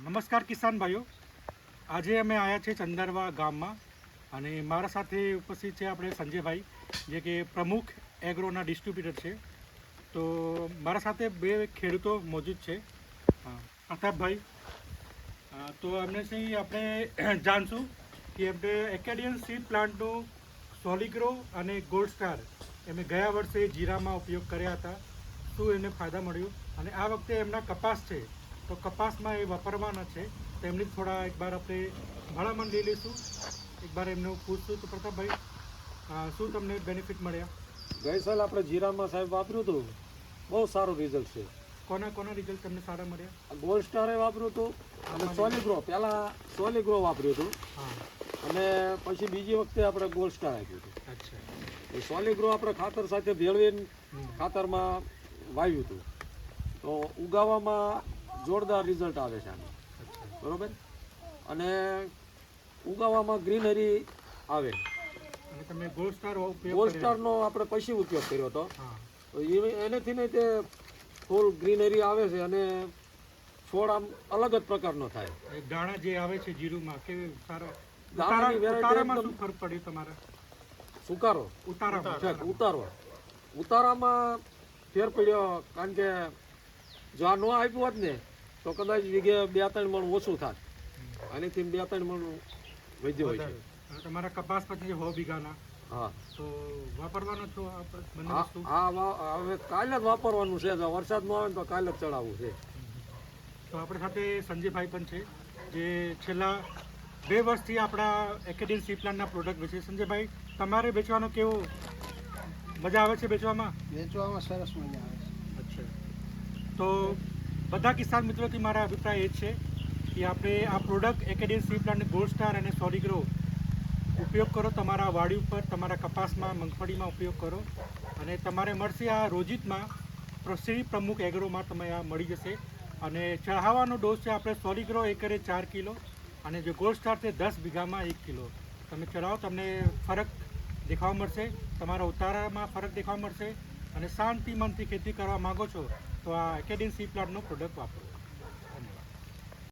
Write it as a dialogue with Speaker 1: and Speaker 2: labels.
Speaker 1: નમસ્કાર કિસાન ભાઈઓ, આજે અમે આવ્યા છીએ ચંદરવા ગામમાં અને મારા સાથે ઉપસ્થિત છે આપણે સંજયભાઈ, જે કે પ્રમુખ એગ્રોના ડિસ્ટ્રીબ્યુટર છે. તો મારા સાથે બે ખેડૂતો મોજૂદ છે, પ્રતાપભાઈ. તો એમનેથી આપણે જાણશું કે એમને એકેડિયન સીડ પ્લાન્ટનું સોલિગ્રો અને ગોલ્ડ સ્ટાર એમણે ગયા વર્ષે જીરામાં ઉપયોગ કર્યા હતા, શું એને ફાયદા મળ્યું, અને આ વખતે એમના કપાસ છે તો કપાસમાં એ વાપરવાના છે. તો એમની થોડા એકવાર આપણે ભલામણ લઈ લઈશું, એકવાર એમનું પૂછશું. તો પ્રતાપભાઈ, શું તમને બેનિફિટ મળ્યા?
Speaker 2: ગઈ સાલ આપણે જીરામાં સાહેબ વાપર્યું હતું, બહુ સારું રિઝલ્ટ છે.
Speaker 1: કોના રિઝલ્ટ તમને સારા મળ્યા?
Speaker 2: ગોલ્ડ સ્ટારે વાપર્યું હતું અને સોલિગ્રો, પહેલાં સોલિગ્રો વાપર્યું હતું અને પછી બીજી વખતે આપણે ગોલ્ડ સ્ટાર આપ્યું હતું.
Speaker 1: અચ્છા.
Speaker 2: એ સોલિગ્રો આપણે ખાતર સાથે ભેળવીને ખાતરમાં વાવ્યું હતું, તો ઉગાવામાં જોરદાર રિઝલ્ટ આવે છે આનું, બરોબર. અને ઉગાવામાં ગ્રીનરી આવે.
Speaker 1: અને તમે ગોલ્ડ સ્ટાર
Speaker 2: ગોલ્ડ સ્ટારનો આપણે પછી ઉપયોગ કર્યો હતો, તો એનેથી નહીં તે ફૂલ ગ્રીનરી આવે છે અને છોડ આમ અલગ જ પ્રકારનો થાય.
Speaker 1: દાણા જે આવે છે જીરુમાં કેવી સારો
Speaker 2: દાણાની
Speaker 1: ઉતારામાં શું ફરક પડ્યો તમારા?
Speaker 2: સુકારો ઉતારામાં ફેર પડ્યો, કારણ કે જો આ ન આપ્યું હોત ને તો કદાચ વીઘે 2-3 મણ ઓછું થાત, આનીથી 2-3 મણ વધ્યો હોય છે.
Speaker 1: તમારા કપાસ પછી 100 વીઘાના,
Speaker 2: હા,
Speaker 1: તો વાપરવાનો છો આ બંને વસ્તુ?
Speaker 2: હા, હવે કાલે જ વાપરવાનું છે. જો વરસાદ ન આવે ને તો કાલે જ ચડાવવું છે.
Speaker 1: તો આપણી સાથે સંજયભાઈ પણ છે, જે છેલ્લા 2 વર્ષથી આપણા એકેડિયન સીડ પ્લાન્ટના પ્રોડક્ટ વેચે. સંજયભાઈ, તમારે વેચવાનો કેવો મજા આવે છે? વેચવામાં
Speaker 3: સરસ મજા આવે છે.
Speaker 1: અચ્છા. તો બધા કિસાન મિત્રોથી મારા અભિપ્રાય એ જ છે કે આપણે આ product એકેડિયન seed plant gold star અને સોલિગ્રો ઉપયોગ કરો, તમારા વાડી ઉપર, તમારા કપાસમાં, મગફળીમાં ઉપયોગ કરો, અને તમારે મળશે આ રોજિતમાં શ્રી પ્રમુખ એગ્રોમાં તમે આ મળી જશે. અને ચઢાવવાનો ડોઝ છે આપણે સોલિગ્રો એકરે 4 કિલો અને જે ગોલ્ડ સ્ટાર છે 10 વીઘામાં 1 કિલો. તમે ચઢાવો, તમને ફરક દેખાવા મળશે, તમારા ઉતારામાં ફરક દેખાવા મળશે, અને શાંતિ મનથી ખેતી કરવા માગો છો તો આ એકેડિયન સીડ પ્લાન્ટનો પ્રોડક્ટ વાપરો.